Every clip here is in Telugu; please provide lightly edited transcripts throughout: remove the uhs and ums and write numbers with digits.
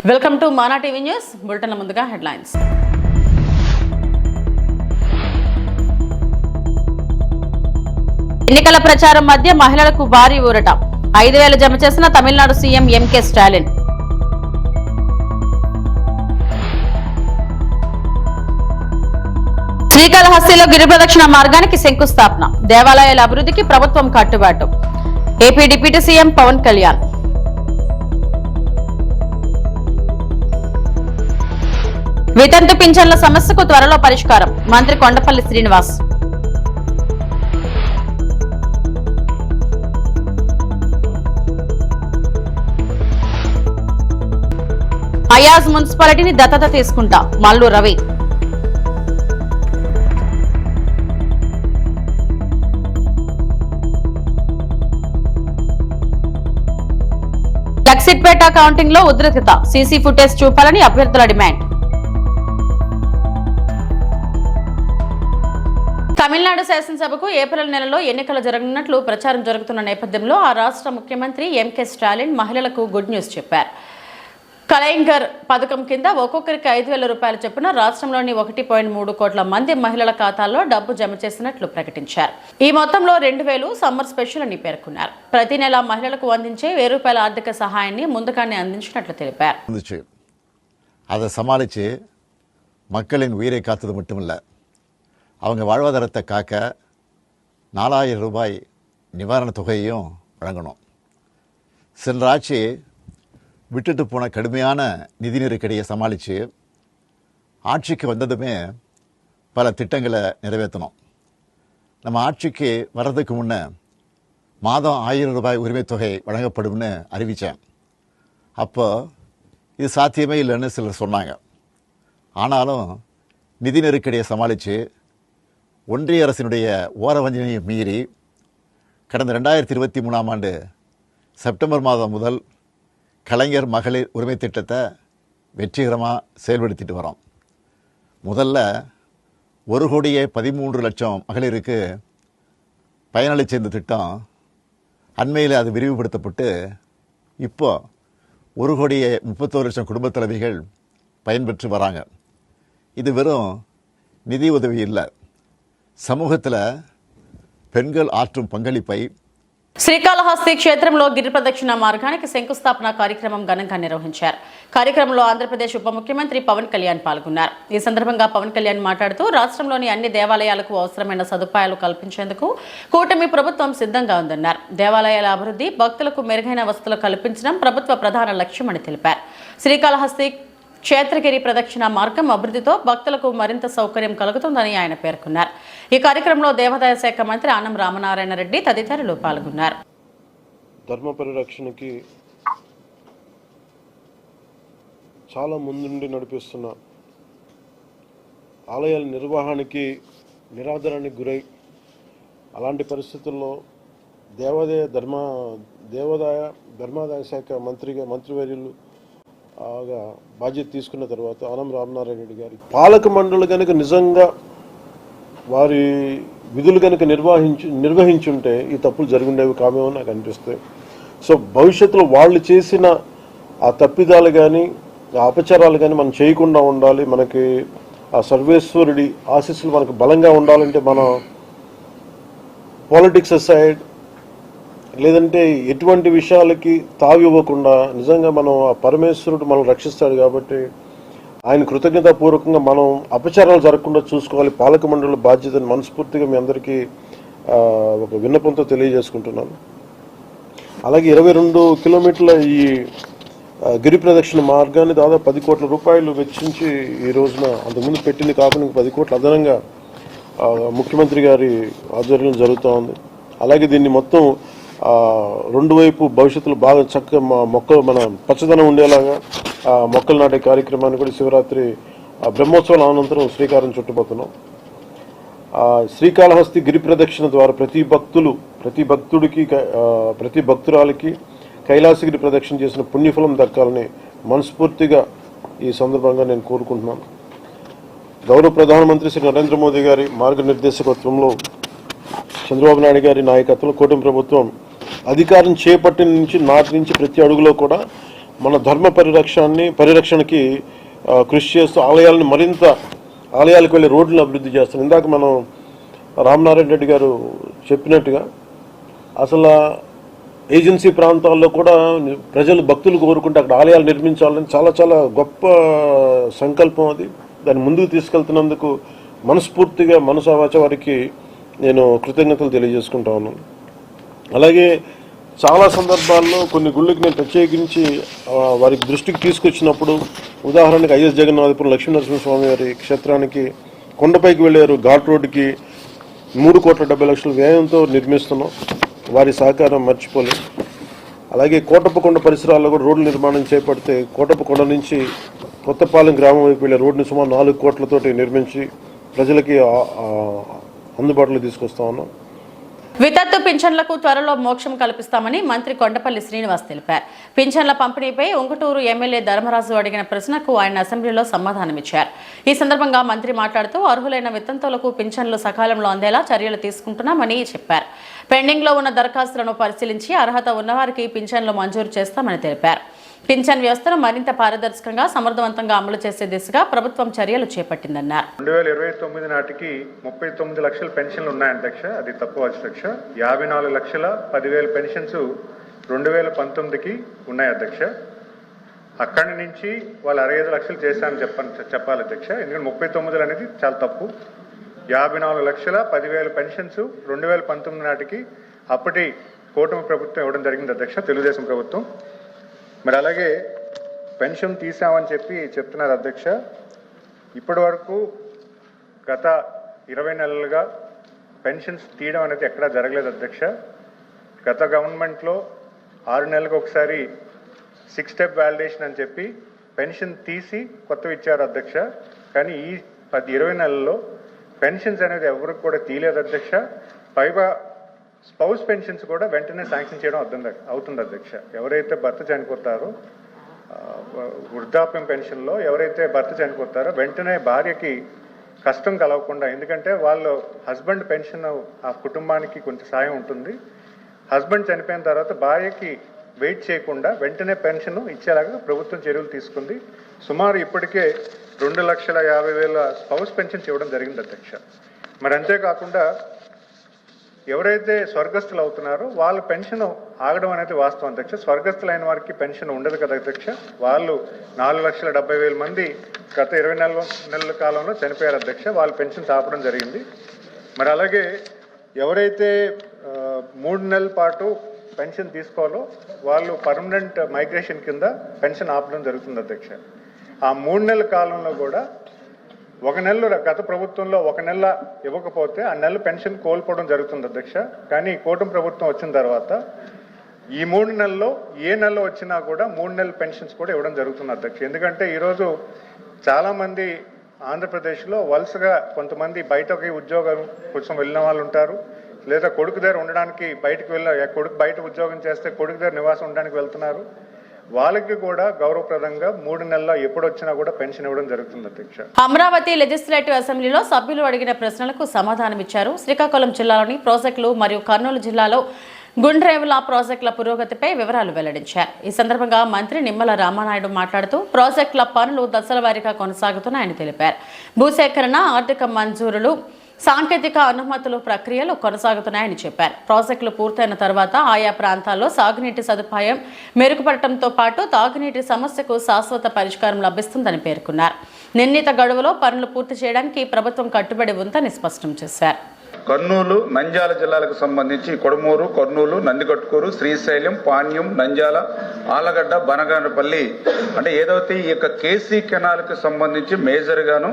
Welcome to Mana TV news bulletin. ముందుగా హెడ్లైన్స్. ఎన్నికల ప్రచారం మధ్య మహిళలకు భారీ ఊరట. 5,000 జమ చేసిన తమిళనాడు సీఎం ఎంకే స్టాలిన్. శ్రీకాళహస్తిలో గిరి ప్రదక్షిణ మార్గానికి శంకుస్థాపన. దేవాలయాల అభివృద్ధికి ప్రభుత్వం కట్టుబాటు. AP deputy CM Pawan Kalyan. వితంతు పింఛన్ల సమస్యకు త్వరలో పరిష్కారం. మంత్రి కొండపల్లి శ్రీనివాస్. అయాజ్ మున్సిపాలిటీని దత్తత తీసుకుంటా మల్లు రవి. లక్సిట్పేట కౌంటింగ్ లో ఉద్రిక్తత. సీసీ ఫుటేజ్ చూపాలని అభ్యర్థుల డిమాండ్. తమిళనాడు శాసనసభకు ఏప్రిల్ నెలలో ఎన్నికలు జరగనున్నట్లు ప్రచారం జరుగుతున్న నేపథ్యంలో ఆ రాష్ట్ర ముఖ్యమంత్రి ఎంకే స్టాలిన్ మహిళలకు గుడ్ న్యూస్ చెప్పారు. కలైంగర్ పథకం కింద ఒక్కొక్కరికి 5,000 రూపాయల చొప్పున రాష్ట్రంలోని 1.3 కోట్ల మంది మహిళల ఖాతాల్లో డబ్బు జమ చేసినట్లు ప్రకటించారు. ఈ మొత్తంలో 2,000 సమ్మర్ స్పెషల్ అని పేర్కొన్నారు. ప్రతి నెల మహిళలకు అందించే 1,000 రూపాయల ఆర్థిక సహాయాన్ని ముందుగానే అందించినట్లు తెలిపారు. அதை சமாளித்து மக்களின் உயிரை காத்தது மட்டுமில்லை, அவங்க வாழ்வாதாரத்தை காக்க 4,000 ரூபாய் நிவாரணத் தொகையையும் வழங்கணும். சென்ற ஆட்சி விட்டுட்டு போன கடுமையான நிதி நெருக்கடியை சமாளித்து ஆட்சிக்கு வந்ததுமே பல திட்டங்களை நிறைவேற்றணும். நம்ம ஆட்சிக்கு வர்றதுக்கு முன்னே மாதம் 1,000 ரூபாய் உரிமைத் தொகை வழங்கப்படும்னு அறிவித்தேன். அப்போ இது சாத்தியமே இல்லைன்னு சிலர் சொன்னாங்க. ஆனாலும் நிதி நெருக்கடியை சமாளித்து ஒன்றிய அரசினுடைய ஓரவஞ்சனையை மீறி கடந்த 2023ஆம் ஆண்டு செப்டம்பர் மாதம் முதல் கலைஞர் மகளிர் உரிமை திட்டத்தை வெற்றிகரமாக செயல்படுத்திட்டு வரோம். முதல்ல 1,13,00,000 மகளிருக்கு பயனளிச்ச இந்த திட்டம் அண்மையில் அது விரிவுபடுத்தப்பட்டு இப்போ 1,31,00,000 குடும்பத் தலைவிகள் பயன்பெற்று வராங்க. இது வெறும் நிதி உதவி இல்லை, సమూహத்தில் పెన్గల్ ఆర్ట్రం పంగళిపై. శ్రీకాళహస్తి క్షేత్రంలో గిరి ప్రదక్షిణ మార్గానికి శంకుస్థాపన కార్యక్రమం ఘనంగా నిర్వహించారు. కార్యక్రమంలో ఆంధ్రప్రదేశ్ ఉప ముఖ్యమంత్రి పవన్ కళ్యాణ్ పాల్గొన్నారు. ఈ సందర్భంగా పవన్ కళ్యాణ్ మాట్లాడుతూ రాష్ట్రంలోని అన్ని దేవాలయాలకు అవసరమైన సదుపాయాలు కల్పించేందుకు కూటమి ప్రభుత్వం సిద్ధంగా ఉందన్నారు. దేవాలయాల అభివృద్ధి, భక్తులకు మెరుగైన వసతులు కల్పించడం ప్రభుత్వ ప్రధాన లక్ష్యమని తెలిపారు. శ్రీకాళహస్తి క్షేత్రగిరి ప్రదక్షిణ మార్గం అభివృద్ధితో భక్తులకు మరింత సౌకర్యం కలుగుతుందని ఆయన పేర్కొన్నారు. ఈ కార్యక్రమంలో దేవాదాయ శాఖ మంత్రి ఆనం రామనారాయణ రెడ్డి తదితరులు పాల్గొన్నారు. ధర్మ పరిరక్షణకి చాలా ముందుండి నడిపిస్తున్న ఆలయాల నిర్వహణకి నిరాదరణకి గురై అలాంటి పరిస్థితుల్లో దేవాదాయ ధర్మాదాయ శాఖ మంత్రివర్యులు బాధ్యత తీసుకున్న తర్వాత ఆనం రామనారాయణ రెడ్డి గారి పాలక మండలి కనుక నిజంగా వారి విధులు కనుక నిర్వహించుంటే ఈ తప్పులు జరుగుండేవి కామేమో నాకు అనిపిస్తాయి. సో భవిష్యత్తులో వాళ్ళు చేసిన ఆ తప్పిదాలు కానీ ఆ అపచారాలు కానీ మనం చేయకుండా ఉండాలి. మనకి ఆ సర్వేశ్వరుడి ఆశీస్సులు మనకు బలంగా ఉండాలంటే మనం పాలిటిక్స్ అసైడ్ లేదంటే ఎటువంటి విషయాలకి తావివ్వకుండా నిజంగా మనం ఆ పరమేశ్వరుడు మనం రక్షిస్తాడు కాబట్టి ఆయన కృతజ్ఞతాపూర్వకంగా మనం అపచారాలు జరగకుండా చూసుకోవాలి. పాలక మండలి బాధ్యతను మనస్ఫూర్తిగా మీ అందరికీ ఒక విన్నపంతో తెలియజేసుకుంటున్నాను. అలాగే 22 కిలోమీటర్ల ఈ గిరి ప్రదక్షిణ మార్గాన్ని దాదాపు 10 కోట్ల రూపాయలు వెచ్చించి ఈ రోజున అంతకుముందు పెట్టింది కాకుండా 10 కోట్ల అదనంగా ముఖ్యమంత్రి గారి ఆధ్వర్యంలో జరుగుతూ ఉంది. అలాగే దీన్ని మొత్తం రెండు వైపు భవిష్యత్తులో బాగా చక్కగా మన పచ్చదనం ఉండేలాగా మొక్కలు నాటే కార్యక్రమాన్ని కూడా శివరాత్రి బ్రహ్మోత్సవాల అనంతరం శ్రీకారం చుట్టబోతున్నాం. శ్రీకాళహస్తి గిరి ప్రదక్షిణ ద్వారా ప్రతి భక్తురాలికి కైలాసగిరి ప్రదక్షిణ చేసిన పుణ్యఫలం దక్కాలని మనస్ఫూర్తిగా ఈ సందర్భంగా నేను కోరుకుంటున్నాను. గౌరవ ప్రధానమంత్రి శ్రీ నరేంద్ర మోదీ గారి మార్గనిర్దేశకత్వంలో చంద్రబాబు నాయుడు గారి నాయకత్వంలో కూటమి ప్రభుత్వం అధికారం చేపట్టిన నాటి నుంచి ప్రతి అడుగులో కూడా మన ధర్మ పరిరక్షణకి కృషి చేస్తూ ఆలయాలకు వెళ్ళే రోడ్లను అభివృద్ధి చేస్తాం. ఇందాక మనం రామనారాయణ రెడ్డి గారు చెప్పినట్టుగా అసలు ఏజెన్సీ ప్రాంతాల్లో కూడా ప్రజలు భక్తులు కోరుకుంటే అక్కడ ఆలయాలు నిర్మించాలని చాలా చాలా గొప్ప సంకల్పం అది. దాన్ని ముందుకు తీసుకెళ్తున్నందుకు మనస్ఫూర్తిగా మనసావాచ వారికి నేను కృతజ్ఞతలు తెలియజేసుకుంటా ఉన్నాను. అలాగే చాలా సందర్భాల్లో కొన్ని గుళ్ళకి నేను ప్రత్యేకించి వారికి దృష్టికి తీసుకొచ్చినప్పుడు, ఉదాహరణకి ఐఎస్ జగన్నాథపురం లక్ష్మీనరసింహస్వామి వారి క్షేత్రానికి కొండపైకి వెళ్ళారు ఘాట్ రోడ్డుకి 3,70,00,000 వ్యయంతో నిర్మిస్తున్నాం. వారి సహకారం మర్చిపోలేదు. అలాగే కోటప్పకొండ పరిసరాల్లో కూడా రోడ్ల నిర్మాణం చేపడితే కోటప్పకొండ నుంచి కొత్తపాలెం గ్రామం వైపు వెళ్ళే రోడ్డుని సుమారు 4 కోట్లతోటి నిర్మించి ప్రజలకి అందుబాటులో తీసుకొస్తా ఉన్నాం. వితంతు పింఛన్లకు త్వరలో మోక్షం కల్పిస్తామని మంత్రి కొండపల్లి శ్రీనివాస్ తెలిపారు. పింఛన్ల పంపిణీపై ఉంగుటూరు ఎమ్మెల్యే ధర్మరాజు అడిగిన ప్రశ్నకు ఆయన అసెంబ్లీలో సమాధానమిచ్చారు. ఈ సందర్భంగా మంత్రి మాట్లాడుతూ అర్హులైన వితంతులకు పింఛన్లు సకాలంలో అందేలా చర్యలు తీసుకుంటున్నామని చెప్పారు. పెండింగ్ లో ఉన్న దరఖాస్తులను పరిశీలించి అర్హత ఉన్నవారికి పింఛన్లు మంజూరు చేస్తామని తెలిపారు. పింఛన్ వ్యవస్థను మరింత పారదర్శకంగా సమర్థవంతంగా అమలు చేసే దిశగా ప్రభుత్వం చర్యలు చేపట్టిందన్నారు. 2029 నాటికి 39 లక్షల పెన్షన్లు ఉన్నాయి అధ్యక్ష. అది తక్కువ అధ్యక్ష. 54,10,000 పెన్షన్స్ 2019కి ఉన్నాయి అధ్యక్ష. అక్కడి నుంచి వాళ్ళు 65 లక్షలు చేశారని చెప్పాలి అధ్యక్ష. ఎందుకంటే 39 అనేది చాలా తప్పు. 54,10,000 పెన్షన్స్ 2019 నాటికి అప్పటి కూటమి ప్రభుత్వం ఇవ్వడం జరిగింది అధ్యక్ష, తెలుగుదేశం ప్రభుత్వం. మరి అలాగే పెన్షన్ తీసామని చెప్తున్నారు అధ్యక్ష. ఇప్పటి వరకు గత 20 నెలలుగా పెన్షన్స్ తీయడం అనేది ఎక్కడా జరగలేదు అధ్యక్ష. గత గవర్నమెంట్లో 6 నెలలకు ఒకసారి 6 స్టెప్ వ్యాలిడేషన్ అని చెప్పి పెన్షన్ తీసి కొత్తవి ఇచ్చారు అధ్యక్ష. కానీ ఈ 20 నెలల్లో పెన్షన్స్ అనేది ఎవరికి కూడా తీయలేదు అధ్యక్ష. పైగా స్పౌస్ పెన్షన్స్ కూడా వెంటనే శాంక్షన్ చేయడం అవుతుంది అధ్యక్ష. ఎవరైతే భర్త చనిపోతారో వృద్ధాప్యం పెన్షన్లో ఎవరైతే భర్త చనిపోతారో వెంటనే భార్యకి కష్టం కలగకుండా, ఎందుకంటే వాళ్ళు హస్బెండ్ పెన్షన్ ఆ కుటుంబానికి కొంచెం సాయం ఉంటుంది. హస్బెండ్ చనిపోయిన తర్వాత భార్యకి వెయిట్ చేయకుండా వెంటనే పెన్షన్ ఇచ్చేలాగా ప్రభుత్వం చర్యలు తీసుకుంది. సుమారు ఇప్పటికే 2,50,000 స్పౌస్ పెన్షన్స్ ఇవ్వడం జరిగింది అధ్యక్ష. మరి అంతేకాకుండా ఎవరైతే స్వర్గస్థులు అవుతున్నారో వాళ్ళ పెన్షన్ ఆగడం అనేది వాస్తవం అధ్యక్ష. స్వర్గస్థులైన వారికి పెన్షన్ ఉండదు కదా అధ్యక్ష. వాళ్ళు 4,70,000 మంది గత 20 నెలల కాలంలో చనిపోయారు అధ్యక్ష. వాళ్ళ పెన్షన్ ఆపడం జరిగింది. మరి అలాగే ఎవరైతే 3 నెలల పాటు పెన్షన్ తీసుకోవాలో వాళ్ళు పర్మనెంట్ మైగ్రేషన్ కింద పెన్షన్ ఆపడం జరుగుతుంది అధ్యక్ష. ఆ 3 నెలల కాలంలో కూడా 1 నెల గత ప్రభుత్వంలో 1 నెల ఇవ్వకపోతే ఆ నెల పెన్షన్ కోల్పోవడం జరుగుతుంది అధ్యక్ష. కానీ కూటమి ప్రభుత్వం వచ్చిన తర్వాత ఈ 3 నెలల్లో ఏ నెల వచ్చినా కూడా 3 నెలల పెన్షన్స్ కూడా ఇవ్వడం జరుగుతుంది అధ్యక్ష. ఎందుకంటే ఈరోజు చాలామంది ఆంధ్రప్రదేశ్లో వలసగా కొంతమంది బయటకి ఉద్యోగం కోసం వెళ్ళిన వాళ్ళు ఉంటారు, లేదా కొడుకు దగ్గర ఉండడానికి కొడుకు బయట ఉద్యోగం చేస్తే కొడుకు దగ్గర నివాసం ఉండడానికి వెళ్తున్నారు. వాళ్ళకి కూడా గౌరవప్రదంగా 3 నెలల్లో ఎప్పుడు వచ్చినా కూడా పెన్షన్ ఇవ్వడం జరుగుతుంది అధ్యక్ష. అమరావతి లెజిస్లేటివ్ అసెంబ్లీలో సభ్యులు అడిగిన ప్రశ్నలకు సమాధానమిచ్చారు. శ్రీకాకుళం జిల్లాలోని ప్రాజెక్టులు మరియు కర్నూలు జిల్లాలో గుండ్రేవుల ప్రాజెక్టుల పురోగతిపై వివరాలు వెల్లడించారు. ఈ సందర్భంగా మంత్రి నిమ్మల రామానాయుడు మాట్లాడుతూ ప్రాజెక్టుల పనులు దశల వారీగా కొనసాగుతున్నాయని తెలిపారు. భూసేకరణ, ఆర్థిక మంజూరులు, సాంకేతిక అనుమతులు ప్రక్రియలు కొనసాగుతున్నాయని చెప్పారు. ప్రాజెక్టులు పూర్తయిన తర్వాత ఆయా ప్రాంతాల్లో సాగునీటి సదుపాయం మెరుగుపడటంతో పాటు తాగునీటి సమస్యకు శాశ్వత పరిష్కారం లభిస్తుందని పేర్కొన్నారు. నిర్ణీత గడువులో పనులు పూర్తి చేయడానికి ప్రభుత్వం కట్టుబడి ఉందని స్పష్టం చేశారు. కర్నూలు, నంద్యాల జిల్లాలకు సంబంధించి కొడమూరు, కర్నూలు, నందికొట్కూరు, శ్రీశైలం, పాణ్యం, నంద్యాల, ఆలగడ్డ, బనగానపల్లి అంటే ఏదైతే ఈ యొక్క కేసీ కెనాల్కి సంబంధించి మేజర్గాను,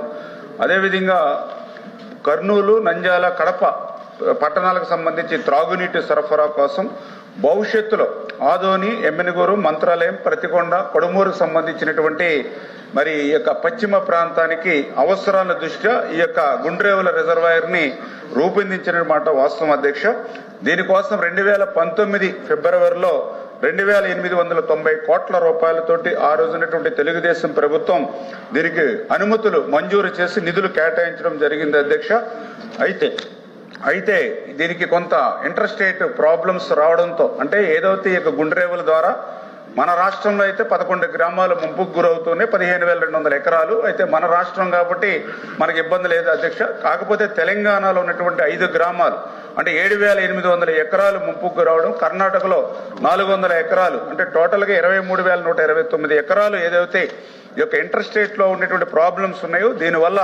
అదేవిధంగా కర్నూలు, నంద్యాల, కడప పట్టణాలకు సంబంధించి త్రాగునీటి సరఫరా కోసం భవిష్యత్తులో ఆదోని, ఎమ్మినిగూరు, మంత్రాలయం, ప్రతికొండ, కొడుమూరుకు సంబంధించినటువంటి మరి ఈ యొక్క పశ్చిమ ప్రాంతానికి అవసరాల దృష్ట్యా ఈ యొక్క గుండ్రేవుల రిజర్వాయర్ని రూపొందించిన మాట వాస్తవం అధ్యక్ష. దీనికోసం 2019 ఫిబ్రవరిలో 2,890 కోట్ల రూపాయలతోటి ఆ రోజునటువంటి తెలుగుదేశం ప్రభుత్వం దీనికి అనుమతులు మంజూరు చేసి నిధులు కేటాయించడం జరిగింది అధ్యక్ష. అయితే దీనికి కొంత ఇంటర్స్టేట్ ప్రాబ్లమ్స్ రావడంతో, అంటే ఏదైతే ఈ గుండ్రేవుల ద్వారా మన రాష్ట్రంలో అయితే 11 గ్రామాలు ముంపుకు గురవుతున్నాయి, 15,200 ఎకరాలు. అయితే మన రాష్ట్రం కాబట్టి మనకి ఇబ్బంది లేదు అధ్యక్ష. కాకపోతే తెలంగాణలో ఉన్నటువంటి 5 గ్రామాలు అంటే 7,800 ఎకరాలు ముంపుకు గురవడం, కర్ణాటకలో 400 ఎకరాలు అంటే టోటల్గా 23,129 ఎకరాలు ఏదైతే ఈ యొక్క ఇంటర్ స్టేట్లో ఉన్నటువంటి ప్రాబ్లమ్స్ ఉన్నాయో దీనివల్ల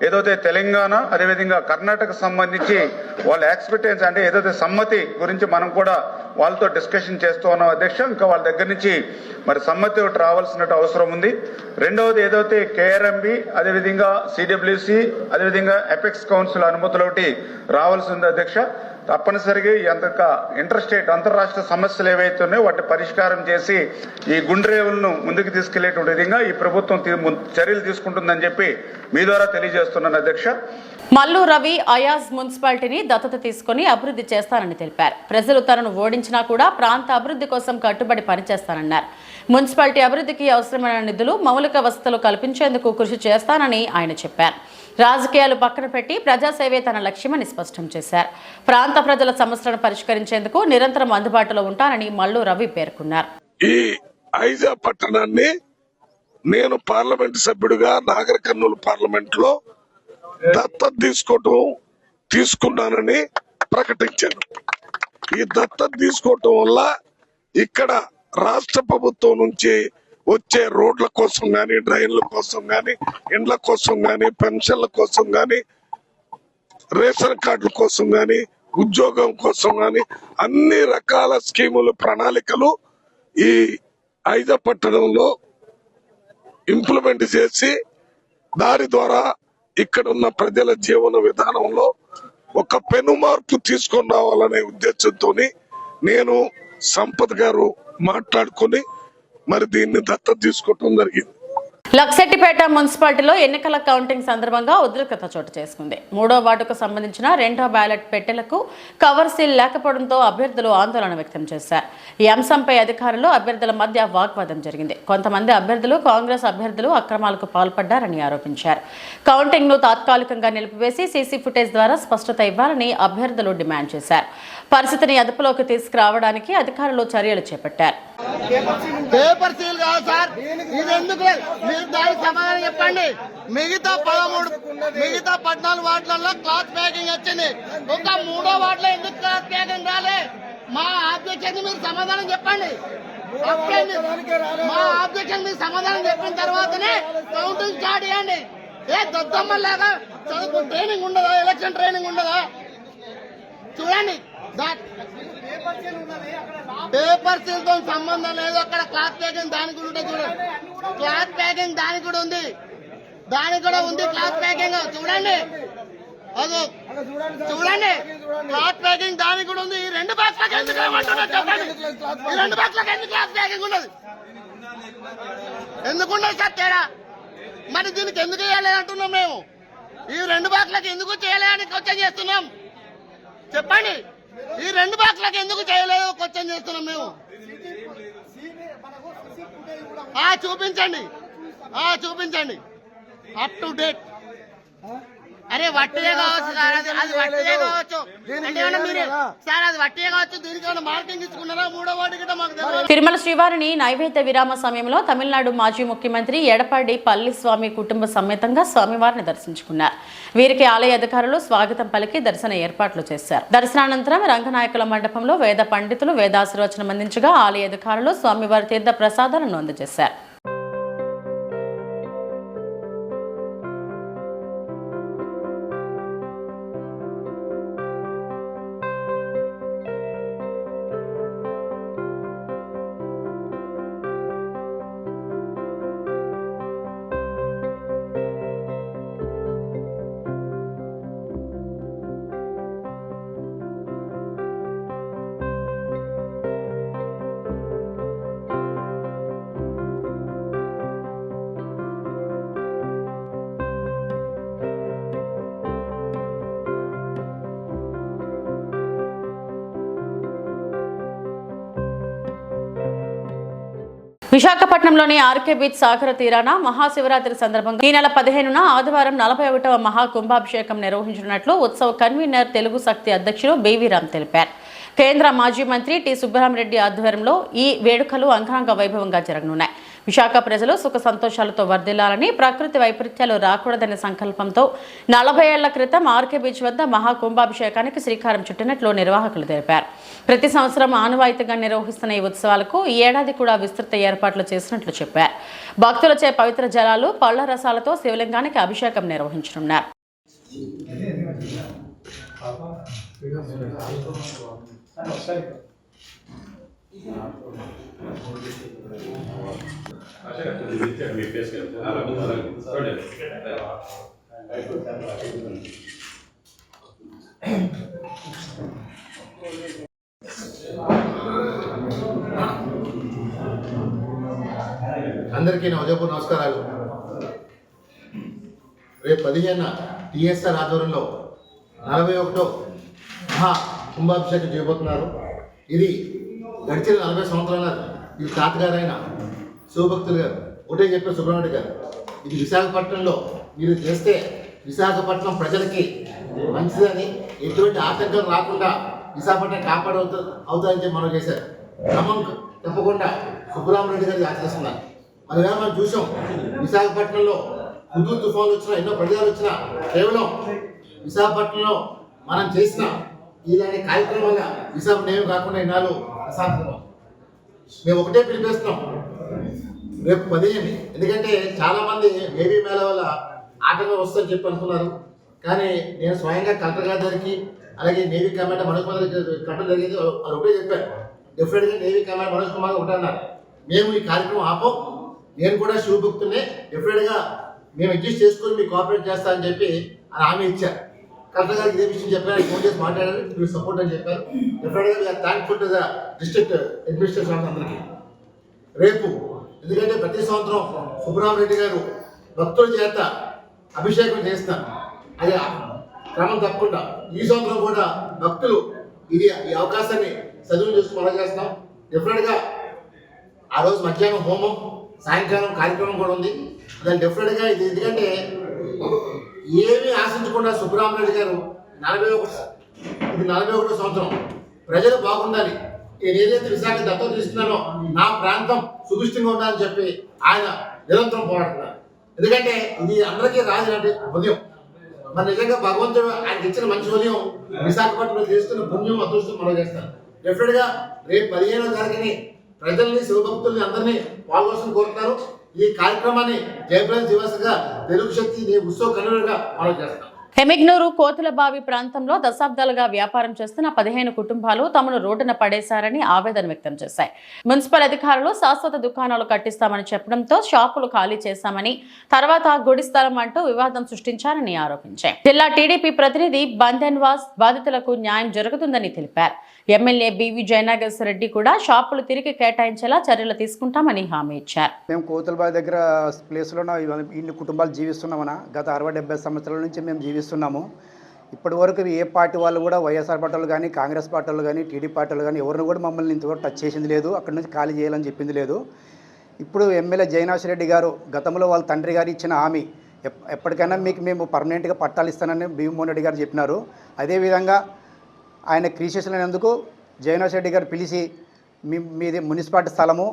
ఏదైతే తెలంగాణ అదేవిధంగా కర్ణాటక సంబంధించి వాళ్ళ ఎక్స్పెక్టెన్స్ అంటే ఏదైతే సమ్మతి గురించి మనం కూడా వాళ్ళతో డిస్కషన్ చేస్తూ ఉన్నాం అధ్యక్ష. ఇంకా వాళ్ళ దగ్గర నుంచి మరి సమ్మతి ఒకటి రావాల్సిన అవసరం ఉంది. రెండవది ఏదైతే కేఆర్ఎంబి అదేవిధంగా సిడబ్ల్యూసి అదేవిధంగా ఎపెక్స్ కౌన్సిల్ అనుమతులు ఒకటి రావాల్సి ఉంది అధ్యక్ష. తప్పనిసరిగా ఇంటర్ స్టేట్ అంతర్రాష్ట్ర సమస్యలు ఏవైతే ఉన్నాయో వాటిని పరిష్కారం చేసి ఈ గుండ్రేవులను ముందుకు తీసుకెళ్లేటువంటి విధంగా ఈ ప్రభుత్వం చర్యలు తీసుకుంటుందని చెప్పి మీ ద్వారా తెలియజేస్తున్నాను అధ్యక్ష. మల్లు రవి అయాజ్ మున్సిపాలిటీని దత్తత తీసుకుని అభివృద్ధి చేస్తానని తెలిపారు. ప్రజలు తనను ఓడించినా కూడా ప్రాంత అభివృద్ధి కోసం కట్టుబడి పనిచేస్తానన్నారు. మున్సిపాలిటీ అభివృద్ధికి అవసరమైన నిధులు మౌలిక వసతులు కల్పించేందుకు కృషి చేస్తానని ఆయన చెప్పారు. రాజకీయాలు పక్కన పెట్టి ప్రజాసేవే తన లక్ష్యమని స్పష్టం చేశారు. ప్రాంత ప్రజల సమస్యలను పరిష్కరించేందుకు నిరంతరం అందుబాటులో ఉంటానని మల్లు రవి పేర్కొన్నారు. ఈ ఐజా పట్టణాన్ని నేను పార్లమెంట్ సభ్యుడిగా నాగర్ కర్నూలు పార్లమెంట్ లో దత్తత తీసుకున్నానని ప్రకటించాను. ఈ దత్తత తీసుకోవటం వల్ల ఇక్కడ రాష్ట్ర ప్రభుత్వం నుంచి వచ్చే రోడ్ల కోసం గాని, డ్రైన్ల కోసం గాని, ఇండ్ల కోసం గాని, పెన్షన్ల కోసం గాని, రేషన్ కార్డుల కోసం గాని, ఉద్యోగం కోసం గాని అన్ని రకాల స్కీములు ప్రణాళికలు ఈ ఐజా పట్టణంలో ఇంప్లిమెంట్ చేసి దాని ద్వారా ఇక్కడ ఉన్న ప్రజల జీవన విధానంలో ఒక పెను మార్పు తీసుకొని రావాలనే ఉద్దేశంతో నేను సంపత్ గారు మాట్లాడుకుని మరి దీన్ని దత్తత తీసుకోవటం జరిగింది. లక్సెట్టిపేట మున్సిపాలిటీలో ఎన్నికల కౌంటింగ్ సందర్భంగా ఉద్రిక్తత చోటు చేసుకుంది. 3వ వార్డుకు సంబంధించిన 2వ బ్యాలెట్ పెట్టెలకు కవర్ సీల్ లేకపోవడంతో అభ్యర్థులు ఆందోళన వ్యక్తం చేశారు. ఈ అంశంపై అధికారులు అభ్యర్థుల మధ్య వాగ్వాదం జరిగింది. కొంతమంది అభ్యర్థులు కాంగ్రెస్ అభ్యర్థులు అక్రమాలకు పాల్పడ్డారని ఆరోపించారు. కౌంటింగ్ ను తాత్కాలికంగా నిలిపివేసి సీసీ ఫుటేజ్ ద్వారా స్పష్టత ఇవ్వాలని అభ్యర్థులు డిమాండ్ చేశారు. పరిస్థితిని అదుపులోకి తీసుకురావడానికి అధికారులు చర్యలు చేపట్టారు. పేపర్ సీల్ కాదు సార్, ఇది ఎందుకు మీరు దానికి సమాధానం చెప్పండి. మిగతా 14 వార్డులలో క్లాత్ ప్యాకింగ్ వచ్చింది, ఒక 3వ వార్డులో ఎందుకు క్లాత్ ప్యాకింగ్ రాలే? మా ఆబ్జెక్షన్ మీరు సమాధానం చెప్పండి. మా ఆబ్జెక్షన్ మీరు సమాధానం చెప్పిన తర్వాతనే కౌంటింగ్ స్టార్ట్ చేయండి. ఏ దద్దమ్మలాగా చదువు ట్రైనింగ్ ఉండదా? ఎలక్షన్ ట్రైనింగ్ ఉండదా? చూడండి, పేపర్ సీల్ తో సంబంధం లేదు. అక్కడ క్లాత్ ప్యాకింగ్ దానికి కూడా చూడండి, క్లాత్ ప్యాకింగ్ దానికి కూడా ఉంది, దానికి కూడా ఉంది క్లాత్ ప్యాకింగ్. చూడండి, అది చూడండి, క్లాత్ ప్యాకింగ్ దానికి కూడా ఉంది. ఈ 2 బాక్స్లకు ఎందుకు ఏమంటున్నారు చెప్పండి? ఈ 2 బాక్స్లకు ఎందుకు క్లాత్ ప్యాకింగ్ ఉన్నది? ఎందుకున్నది సార్ తేడా? మరి దీనికి ఎందుకు చేయలేదు అంటున్నాం మేము. ఈ 2 బాక్స్లకు ఎందుకు చేయలేదని క్వశ్చన్ చేస్తున్నాం చెప్పండి. ఈ 2 బాక్స్లకు ఎందుకు చేయలేదు క్వశ్చన్ చేస్తున్నాం మేము. చూపించండి అప్ టు డేట్. అరే వట్టిదే కావచ్చు సార్, అది వట్టిదే కావచ్చు అంటే మీరు సార్, అది వట్టిదే కావచ్చు. దీనికైనా మార్కింగ్ ఇచ్చుకున్నారా? 3వ వార్డు గిట్ట మాకు తెలియదు. తిరుమల శ్రీవారిని నైవేద్య విరామ సమయంలో తమిళనాడు మాజీ ముఖ్యమంత్రి ఎడప్పాడి పళనిస్వామి కుటుంబ సమేతంగా స్వామివారిని దర్శించుకున్నారు. వీరికి ఆలయ అధికారులు స్వాగతం పలికి దర్శన ఏర్పాట్లు చేశారు. దర్శనానంతరం రంగనాయకుల మండపంలో వేద పండితులు వేదాశీర్వచనం అందించగా ఆలయ అధికారులు స్వామివారి తీర్థ ప్రసాదాలను అందజేశారు. విశాఖపట్నంలోని ఆర్కే బీచ్ సాగర తీరాన మహాశివరాత్రి సందర్భంగా ఈ నెల 15న ఆదివారం 41వ మహాకుంభాభిషేకం నిర్వహించనున్నట్లు ఉత్సవ కన్వీనర్ తెలుగు శక్తి అధ్యక్షుడు బీవీ రామ్ తెలిపారు. కేంద్ర మాజీ మంత్రి టి సుబ్బరామరెడ్డి ఆధ్వర్యంలో ఈ వేడుకలు అంగరంగ వైభవంగా జరగనున్నాయి. విశాఖ ప్రజలు సుఖ సంతోషాలతో వర్ధిల్లాలని, ప్రకృతి వైపరీత్యాలు రాకూడదనే సంకల్పంతో 40 ఏళ్ల క్రితం ఆర్కే బీచ్ వద్ద మహాకుంభాభిషేకానికి శ్రీకారం చుట్టినట్లు నిర్వాహకులు తెలిపారు. ప్రతి సంవత్సరం ఆనవాయితీగా నిర్వహిస్తున్న ఈ ఉత్సవాలకు ఈ ఏడాది కూడా విస్తృత ఏర్పాట్లు చేసినట్లు చెప్పారు. భక్తులచే పవిత్ర జలాలు, పళ్ల రసాలతో శివలింగానికి అభిషేకం నిర్వహించనున్నారు. అందరికీ నా ఉదయపూర్ నమస్కారాలు. రేపు 15న టీఎస్ఆర్ ఆధ్వర్యంలో 41వ మహా కుంభాభిషేకం చేయబోతున్నారు. ఇది గడిచిన 40 సంవత్సరాల ఈ తాతగారైన శివభక్తులు గారు ఒకటే చెప్పారు, సుబ్రహ్మణ్య గారు, ఇది విశాఖపట్నంలో మీరు చేస్తే విశాఖపట్నం ప్రజలకి మంచిదని, ఎటువంటి ఆటంకం రాకుండా విశాఖపట్నం అవుతారని చెప్పి మనం చేశారు. క్రమం తప్పకుండా సుబ్బరామరెడ్డి గారు ఆచరిస్తున్నారు. మరి మనం చూసాం, విశాఖపట్నంలో హుదూ తుఫాన్లు వచ్చినా, ఎన్నో ప్రజలు వచ్చినా, కేవలం విశాఖపట్నంలో మనం చేసిన ఇలాంటి కార్యక్రమం వల్ల విశాఖపట్నం ఏమి కాకుండా ఇన్నాళ్ళు అశాంతం. మేము ఒకటే పిలిపిస్తున్నాం, రేపు 15. ఎందుకంటే చాలామంది నేవీ మేళ వల్ల ఆటంకం వస్తుందని చెప్పి అనుకున్నారు. కానీ నేను స్వయంగా కలెక్టర్ గారి దగ్గరికి, అలాగే నేవీ కమాండర్ మనోజ్ కుమార్ కట్టడం జరిగింది. వాళ్ళు ఒకటే చెప్పారు, డెఫినెట్గా నేవీ కమాండర్ మనోజ్ కుమార్ ఒకటే అన్నారు, మేము ఈ కార్యక్రమం ఆపం, నేను కూడా శివభక్తున్నే, డెఫినెట్గా మేము అడ్జస్ట్ చేసుకొని మీకు కోఆపరేట్ చేస్తామని చెప్పి అని హామీ ఇచ్చారు. కలెక్టర్ గారికి ఇదే విషయం చెప్పారు, ఫోన్ చేసి మాట్లాడారు, మీరు సపోర్ట్ అని చెప్పారు. డెఫినెట్గా we are thankful to the district administration అందరికీ. రేపు ఎందుకంటే ప్రతి సంవత్సరం సుబ్బరామరెడ్డి గారు భక్తుల చేత అభిషేకం చేస్తారు, అది క్రమం తప్పకుండా ఈ సంవత్సరం కూడా భక్తులు ఈ అవకాశాన్ని సద్వినియోగం చేసుకుని మనం చేస్తాం. డెఫినెట్గా ఆ రోజు మధ్యాహ్నం హోమం, సాయంకాలం కార్యక్రమం కూడా ఉంది. దాన్ని డెఫినెట్గా ఇది ఎందుకంటే ఏమీ ఆశించకుండా సుబ్బరామరెడ్డి గారు 41వ సంవత్సరం ప్రజలు బాగుండాలి, నేను ఏదైతే విశాఖ దత్తత తీసుకున్నానో నా ప్రాంతం సుభిష్టంగా ఉండాలని చెప్పి ఆయన నిరంతరం పోరాడుతున్నారు. ఎందుకంటే ఇది అందరికీ రాజులంటే ఉదయం, మరి నిజంగా భగవంతుడు ఆయనకి ఇచ్చిన మంచి ఉదయం విశాఖపట్నంలో చేస్తున్న పుణ్యం అదృష్టం మనం చేస్తాను. డెఫినెట్గా రేపు 15వ తారీఖుని ప్రజల్ని, శివభక్తుల్ని అందరినీ పాల్గొని కోరుతారు. ఈ కార్యక్రమాన్ని జయప్రద దివస్గా తెలుగు శక్తి ఉత్సవ కన్వీనర్గా మనం చేస్తాం. హెమిగ్నూరు కోతులబావి ప్రాంతంలో దశాబ్దాలుగా వ్యాపారం చేస్తున్న 15 కుటుంబాలు తమను రోడ్డున పడేశారని ఆవేదన వ్యక్తం చేశాయి. మున్సిపల్ అధికారులు శాశ్వత దుకాణాలు కట్టిస్తామని చెప్పడంతో షాపులు ఖాళీ చేశామని, తర్వాత గుడి స్థలం అంటూ వివాదం సృష్టించారని ఆరోపించారు. జిల్లా టీడీపీ ప్రతినిధి బందెన్వాస్ బాధితులకు న్యాయం జరుగుతుందని తెలిపారు. ఎమ్మెల్యే బివి జయనాగేశ్వర రెడ్డి కూడా షాపులు తిరిగి కేటాయించేలా చర్యలు తీసుకుంటామని హామీ ఇచ్చారు. మేము కోతులబావి దగ్గర ప్లేస్లో ఇన్ని కుటుంబాలు జీవిస్తున్నామన్నా గత 60-70 సంవత్సరాల నుంచి మేము జీవిస్తున్నాము. ఇప్పటి వరకు ఏ పార్టీ వాళ్ళు కూడా వైఎస్ఆర్ పార్టీలు కానీ, కాంగ్రెస్ పార్టీలు కానీ, టీడీపీ పార్టీలు కానీ ఎవరిని కూడా మమ్మల్ని ఇంతవరకు టచ్ చేసింది లేదు, అక్కడి నుంచి ఖాళీ చేయాలని చెప్పింది లేదు. ఇప్పుడు ఎమ్మెల్యే జయనాగేశ్వర రెడ్డి గారు గతంలో వాళ్ళ తండ్రి గారు ఇచ్చిన హామీ ఎప్పటికైనా మీకు మేము పర్మనెంట్గా పట్టాలు ఇస్తానని భీమమోహన్ రెడ్డి గారు చెప్పినారు. అదేవిధంగా ఆయన క్రీసేసినందుకు జయనాగేశ్వర రెడ్డి గారు పిలిచి మీది మున్సిపాలిటీ స్థలము,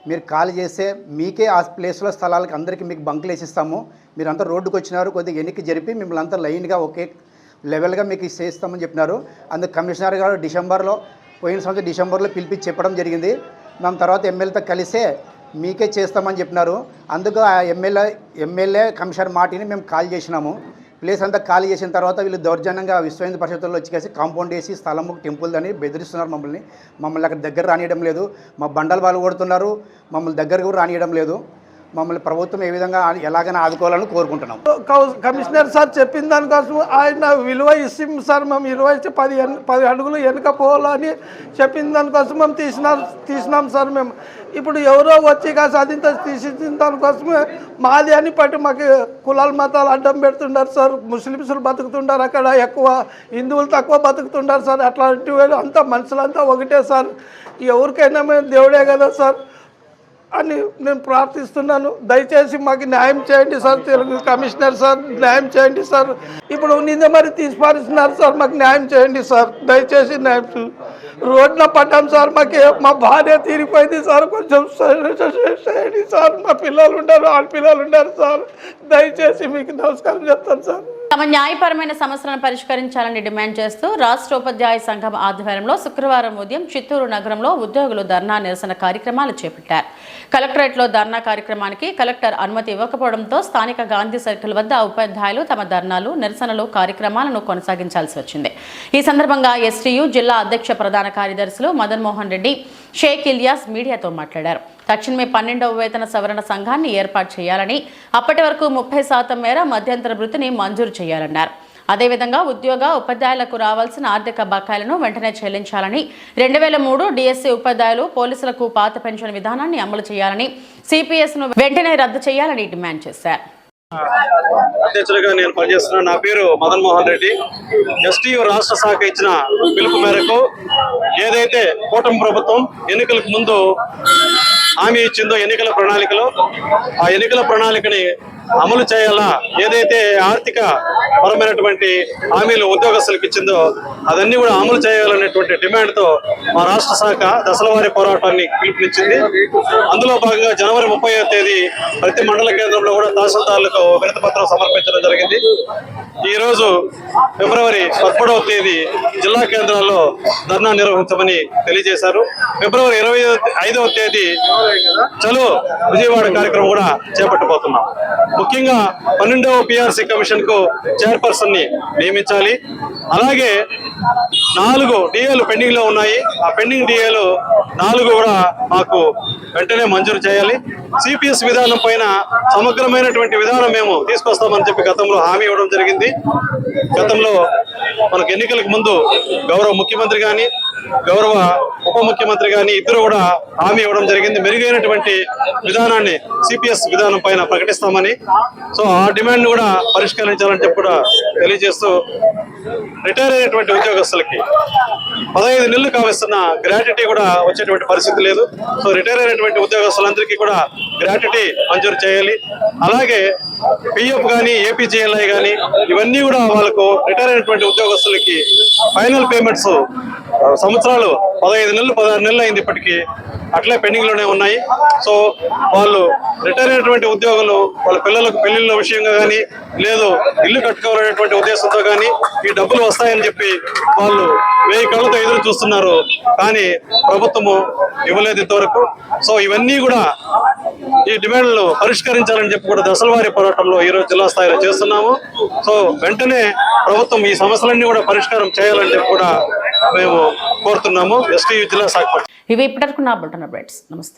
మీరు ఖాళీ చేస్తే మీకే ఆ ప్లేస్లో స్థలాలకు అందరికీ మీకు బంకులు వేసిస్తాము, మీరంతా రోడ్డుకు వచ్చినారు, కొద్దిగా ఎన్నిక జరిపి మిమ్మల్ని అంతా లైన్గా ఒకే లెవెల్గా మీకు చేస్తామని చెప్పినారు. అందుకు కమిషనర్ గారు పోయిన సంవత్సరం డిసెంబర్లో పిలిపించి చెప్పడం జరిగింది. మేము తర్వాత ఎమ్మెల్యేతో కలిసే మీకే చేస్తామని చెప్పినారు. అందుకు ఆ ఎమ్మెల్యే కమిషనర్ మాటిని మేము కాల్ చేసినాము. ప్లేస్ అంతా ఖాళీ చేసిన తర్వాత వీళ్ళు దౌర్జన్యంగా విశ్వ హిందూ పరిషత్తుల్లో వచ్చేసి కాంపౌండ్ వేసి స్థలము టెంపుల్ అని బెదిరిస్తున్నారు. మమ్మల్ని అక్కడ దగ్గర రానియడం లేదు, మా బండలు వాళ్ళు కొడుతున్నారు, మమ్మల్ని దగ్గర కూడా రానియడం లేదు. మమ్మల్ని ప్రభుత్వం ఏ విధంగా ఎలాగైనా ఆదుకోవాలని కోరుకుంటున్నాం. కమిషనర్ సార్ చెప్పిన దానికోసం ఆయన విలువ ఇస్తాం సార్, మేము 10 అడుగులు వెనుక పోవాలని చెప్పిన దానికోసం మేము తీసినాం సార్. మేము ఇప్పుడు ఎవరో వచ్చి కాదు అది తీసిన దానికోసమే మాది అని పట్టి మాకు కులాల మతాలు అడ్డం పెడుతున్నారు సార్. ముస్లిమ్స్లు బతుకుతుంటారు అక్కడ ఎక్కువ, హిందువులు తక్కువ బతుకుతుంటారు సార్. అట్లాంటి అంతా మనుషులంతా ఒకటే సార్, ఎవరికైనా మేము దేవుడే కదా సార్. అని నేను ప్రార్థిస్తున్నాను. దయచేసి మాకు న్యాయం చేయండి సార్, తెలుగు కమిషనర్ సార్, న్యాయం చేయండి సార్. ఇప్పుడు నిన్న మరి తీసిపారిస్తున్నారు సార్, మాకు న్యాయం చేయండి సార్, దయచేసి న్యాయం రోడ్న పడ్డాం సార్, మా భార్య తీరిపోయింది సార్, కొంచెం చేయండి సార్, మా పిల్లలు ఉన్నారు, ఆడపిల్లలు ఉన్నారు సార్, దయచేసి మీకు నమస్కారం చెప్తాను సార్. తమ న్యాయపరమైన సమస్యలను పరిష్కరించాలని డిమాండ్ చేస్తూ రాష్ట్ర ఉపాధ్యాయ సంఘం ఆధ్వర్యంలో శుక్రవారం ఉదయం చిత్తూరు నగరంలో ఉద్యోగులు ధర్నా నిరసన కార్యక్రమాలు చేపట్టారు. కలెక్టరేట్లో ధర్నా కార్యక్రమానికి కలెక్టర్ అనుమతి ఇవ్వకపోవడంతో స్థానిక గాంధీ సర్కిల్ వద్ద ఉపాధ్యాయులు తమ ధర్నాలు నిరసనలు కార్యక్రమాలను కొనసాగించాల్సి వచ్చింది. ఈ సందర్భంగా ఎస్టీయూ జిల్లా అధ్యక్ష ప్రధాన కార్యదర్శులు మదన్ మోహన్ రెడ్డి, షేక్ ఇలియాస్ మీడియాతో మాట్లాడారు. తక్షణమే 12వ వేతన సవరణ సంఘాన్ని ఏర్పాటు చేయాలని, అప్పటి వరకు 30% మేర మధ్యంతర భృతిని మంజూరు చేయాలన్నారు. అదేవిధంగా ఉద్యోగ ఉపాధ్యాయులకు రావాల్సిన ఆర్థిక బకాయిలను వెంటనే చెల్లించాలని, 2003 డిఎస్సీ ఉపాధ్యాయులు పోలీసులకు పాత పెన్షన్ విధానాన్ని అమలు చేయాలని, సిపిఎస్ను వెంటనే రద్దు చేయాలని డిమాండ్ చేశారు. అధ్యక్షుడిగా నేను పనిచేస్తున్నాను. నా పేరు మదన్ మోహన్ రెడ్డి. ఎస్టీయూ రాష్ట్ర శాఖ ఇచ్చిన పిలుపు మేరకు ఏదైతే కూటమి ప్రభుత్వం ఎన్నికలకు ముందు హామీ ఇచ్చిందో ఎన్నికల ప్రణాళికలో, ఆ ఎన్నికల ప్రణాళికని అమలు చేయాలా, ఏదైతే ఆర్థిక పరమైనటువంటి హామీలు ఉద్యోగస్తులకు ఇచ్చిందో అదన్నీ కూడా అమలు చేయాలనేటువంటి డిమాండ్తో మా రాష్ట్ర శాఖ దశలవారీ పోరాటాన్ని పిలుపునిచ్చింది. అందులో భాగంగా జనవరి 30వ తేదీ ప్రతి మండల కేంద్రంలో కూడా తహసీల్దార్లకు వినతి పత్రం సమర్పించడం జరిగింది. ఈ రోజు ఫిబ్రవరి 13వ తేదీ జిల్లా కేంద్రాల్లో ధర్నా నిర్వహించమని తెలియజేశారు. ఫిబ్రవరి 25వ తేదీ చలో విజయవాడ కార్యక్రమం కూడా చేపట్టబోతున్నాం. ముఖ్యంగా 12వ పిఆర్సీ కమిషన్ కు చైర్పర్సన్ ని నియమించాలి. అలాగే 4 డిఏలు పెండింగ్ లో ఉన్నాయి. ఆ పెండింగ్ డిఏలు 4 కూడా మాకు వెంటనే మంజూరు చేయాలి. సిపిఎస్ విధానం పైన సమగ్రమైనటువంటి విధానం మేము తీసుకొస్తామని చెప్పి గతంలో హామీ ఇవ్వడం జరిగింది. గతంలో మనకు ఎన్నికలకు ముందు గౌరవ ముఖ్యమంత్రి కానీ గౌరవ ఉప ముఖ్యమంత్రి కానీ ఇద్దరు కూడా హామీ ఇవ్వడం జరిగింది. మెరుగైనటువంటి విధానాన్ని సిపిఎస్ విధానం పైన ప్రకటిస్తామని. సో ఆ డిమాండ్ కూడా పరిష్కరించాలని చెప్పి కూడా తెలియజేస్తూ, రిటైర్ అయినటువంటి ఉద్యోగస్తులకి 15 నెలలు కావస్తున్న గ్రాట్యుటీ కూడా వచ్చేటువంటి పరిస్థితి లేదు. సో రిటైర్ అయినటువంటి ఉద్యోగస్తులందరికీ కూడా గ్రాట్యుటీ మంజూరు చేయాలి. అలాగే పిఎఫ్ కానీ ఏపీజీఎల్ఐ కానీ ఇవన్నీ కూడా వాళ్ళకు రిటైర్ అయినటువంటి ఉద్యోగస్తులకి ఫైనల్ పేమెంట్స్ సంవత్సరాలు 15 నెలలు 16 నెలలు అయింది, ఇప్పటికీ అట్లే పెండింగ్ లోనే ఉన్నాయి. సో వాళ్ళు రిటైర్ అయినటువంటి ఉద్యోగులు వాళ్ళ పిల్లలకు పెళ్లిళ్ళ విషయంగా కానీ లేదు ఇల్లు కట్టుకోవాలనేటువంటి ఉద్దేశంతో కానీ ఈ డబ్బులు వస్తాయని చెప్పి వాళ్ళు 1000 కళ్ళతో ఎదురు చూస్తున్నారు. కానీ ప్రభుత్వము ఇవ్వలేదు ఇంతవరకు. సో ఇవన్నీ కూడా ఈ డిమాండ్లు పరిష్కరించాలని చెప్పి కూడా దశలవారీ పోరాటంలో ఈరోజు జిల్లా స్థాయిలో చేస్తున్నాము. సో వెంటనే ప్రభుత్వం ఈ సమస్యలన్నీ కూడా పరిష్కారం చేయాలని చెప్పి కూడా మేము కోరుతున్నాము. ఎస్టీయూ జిల్లా శాఖ. ఇవి ఇప్పటివరకు నా బులెటిన్ అప్డేట్స్. నమస్తే.